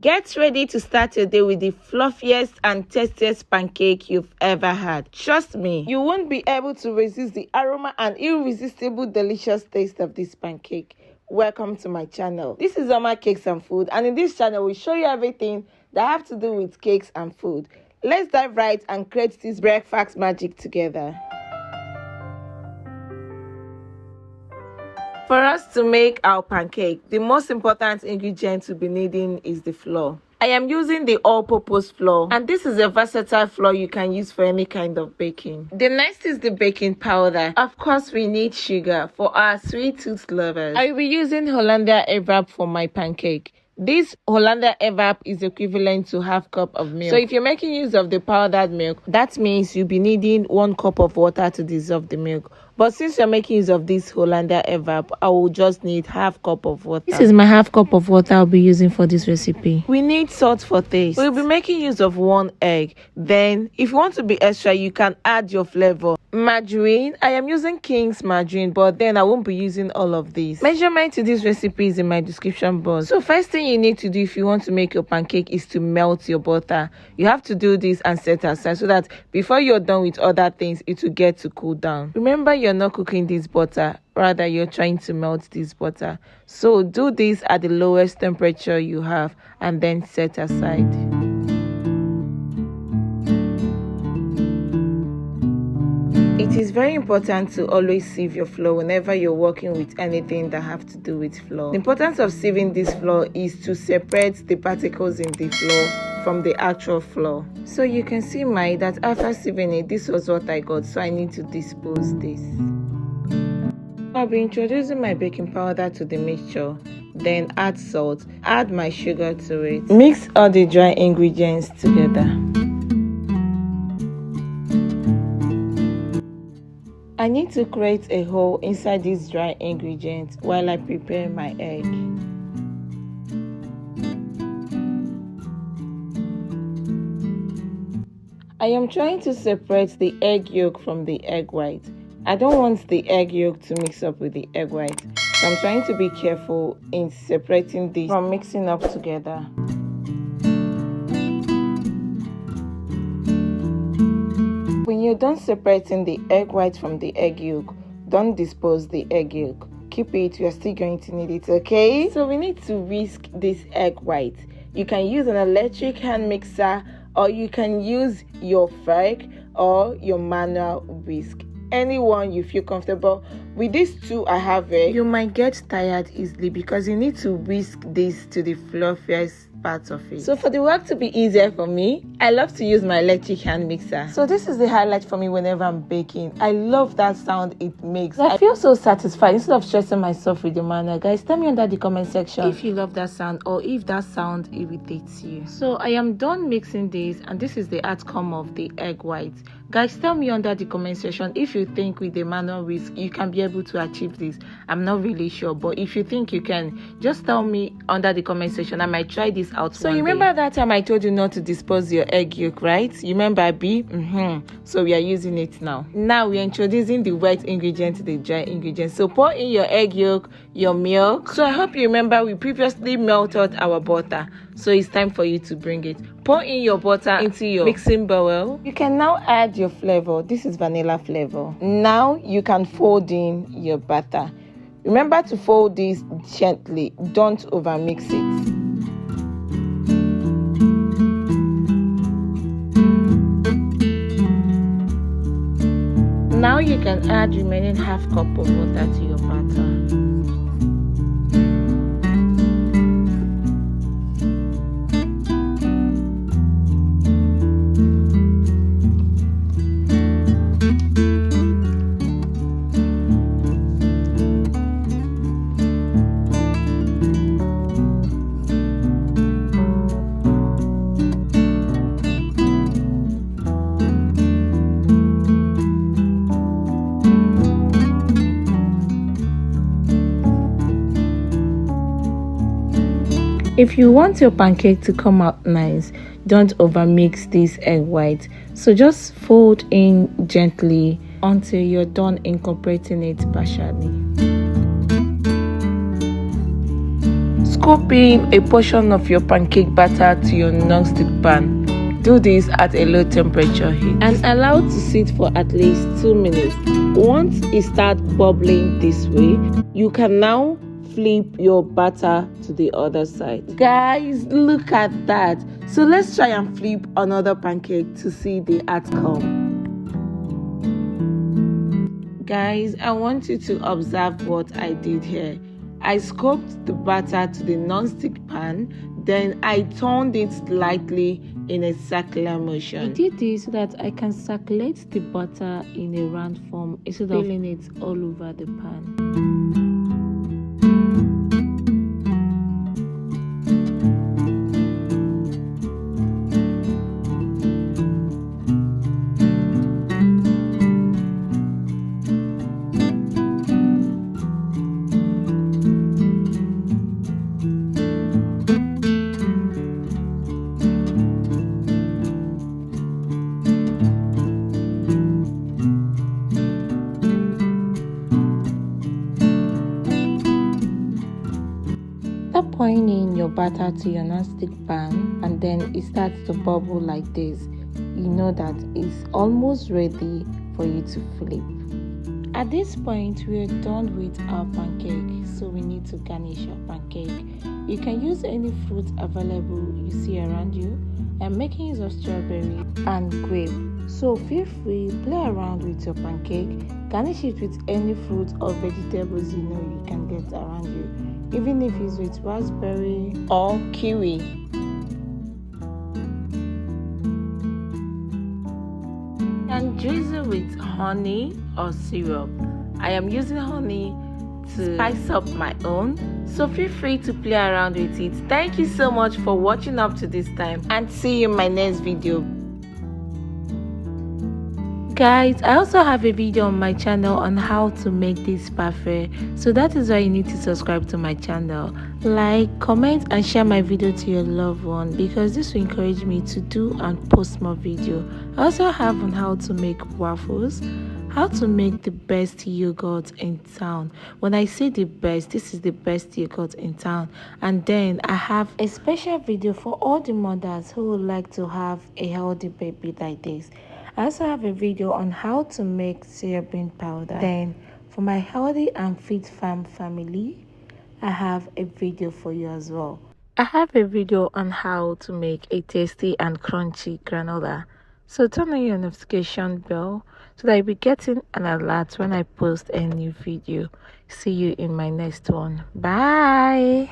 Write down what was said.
Get ready to start your day with the fluffiest and tastiest pancake you've ever had. Trust me, you won't be able to resist the aroma and irresistible delicious taste of this pancake. Welcome to my channel. This is Pancakes and Food, and in this channel we show you everything that have to do with cakes and food. Let's dive right and create this breakfast magic together. For us to make our pancake, the most important ingredient we'll be needing is the flour. I am using the all-purpose flour, and this is a versatile flour you can use for any kind of baking. The next is the baking powder. Of course, we need sugar for our sweet tooth lovers. I will be using Hollandia evap for my pancake. This Hollandia evap is equivalent to half cup of milk. So if you're making use of the powdered milk, that means you'll be needing 1 cup of water to dissolve the milk. But since you're making use of this Hollandia evap, I will just need half cup of water. This is my half cup of water I'll be using for this recipe. We need salt for taste. We'll be making use of 1 egg. Then, if you want to be extra, you can add your flavor. Margarine. I am using King's margarine, but then I won't be using all of these. Measurement to this recipe is in my description box. So first thing you need to do if you want to make your pancake is to melt your butter. You have to do this and set aside so that before you're done with other things, it will get to cool down. Remember, you're not cooking this butter, rather you're trying to melt this butter. So do this at the lowest temperature you have and then set aside. It is very important to always sieve your flour whenever you're working with anything that have to do with flour. The importance of sieving this flour is to separate the particles in the flour from the actual flour. So you can see that after sieving it, this was what I got, so I need to dispose this. I'll be introducing my baking powder to the mixture, then add salt, add my sugar to it. Mix all the dry ingredients together. I need to create a hole inside these dry ingredients while I prepare my egg. I am trying to separate the egg yolk from the egg white. I don't want the egg yolk to mix up with the egg white, so I'm trying to be careful in separating this from mixing up together. When you're done separating the egg white from the egg yolk, don't dispose the egg yolk. Keep it, you're still going to need it, okay? So we need to whisk this egg white. You can use an electric hand mixer, or you can use your fork or your manual whisk. Anyone you feel comfortable with. These two I have it. You might get tired easily because you need to whisk this to the fluffiest part of it. So for the work to be easier for me, I love to use my electric hand mixer. So this is the highlight for me whenever I'm baking. I love that sound it makes. I feel so satisfied instead of stressing myself with the manual. Guys, tell me under the comment section if you love that sound or if that sound irritates you. So I am done mixing this, and this is the outcome of the egg white. Guys, tell me under the comment section if you think with the manual whisk you can be able to achieve this. I'm not really sure, but if you think you can, just tell me under the comment section. I might try this out. So you remember that time I told you not to dispose your egg yolk, right? You remember, Abby? So we are using it now. Now we are introducing the wet ingredient to the dry ingredient. So pour in your egg yolk, your milk. So I hope you remember we previously melted our butter, so it's time for you to bring it. Pour in your butter into your mixing bowl. You can now add your flavor. This is vanilla flavor. Now you can fold in your butter. Remember to fold this gently. Don't overmix it. Now you can add remaining half cup of water to your batter. If you want your pancake to come out nice, don't overmix this egg white. So just fold in gently until you're done incorporating it partially. Scoop in a portion of your pancake batter to your non-stick pan. Do this at a low temperature heat and allow to sit for at least 2 minutes. Once it starts bubbling this way, you can now flip your batter to the other side. Guys, look at that. So let's try and flip another pancake to see the outcome. Guys, I want you to observe what I did here. I scooped the batter to the non-stick pan, then I turned it slightly in a circular motion. I did this so that I can circulate the butter in a round form instead of filling it all over the pan. Start pouring in your batter to your non-stick pan, and then it starts to bubble like this. You know that it's almost ready for you to flip. At this point, we are done with our pancake, so we need to garnish our pancake. You can use any fruit available you see around you. I'm making use of strawberry and grape, so feel free, play around with your pancake. Garnish it with any fruit or vegetables you know you can get around you, even if it's with raspberry or kiwi. And drizzle with honey or syrup. I am using honey to spice up my own, so feel free to play around with it. Thank you so much for watching up to this time, and see you in my next video. Guys, I also have a video on my channel on how to make this parfait, so that is why you need to subscribe to my channel, like, comment and share my video to your loved one, because this will encourage me to do and post more video. I also have on how to make waffles, how to make the best yogurt in town. When I say the best, this is the best yogurt in town. And then I have a special video for all the mothers who would like to have a healthy baby like this. I also have a video on how to make soya bean powder. Then for my healthy and fit farm family, I have a video for you as well. I have a video on how to make a tasty and crunchy granola. So turn on your notification bell so that you'll be getting an alert when I post a new video. See you in my next one. Bye.